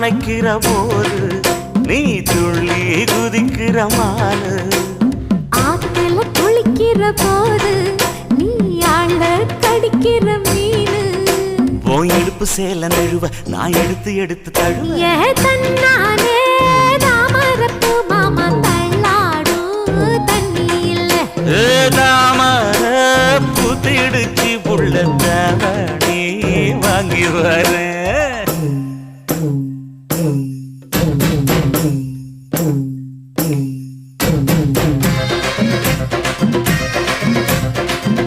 அணைக்கிற போது நீ துள்ளி குதிக்கிற மானு. ஆத்துல குளிக்கிற போது நீ ஆள கடிக்கிற மீனு. உன் இடுப்பு சேல நழுவ நான் எடுத்து எடுத்து தழுவ. ஏ தன்னானே தாமரப்பு மாமா தள்ளாடும் தண்ணி இல்ல. தாமர பூத்திடுச்சு புள்ள தாவணி வாங்கி வர.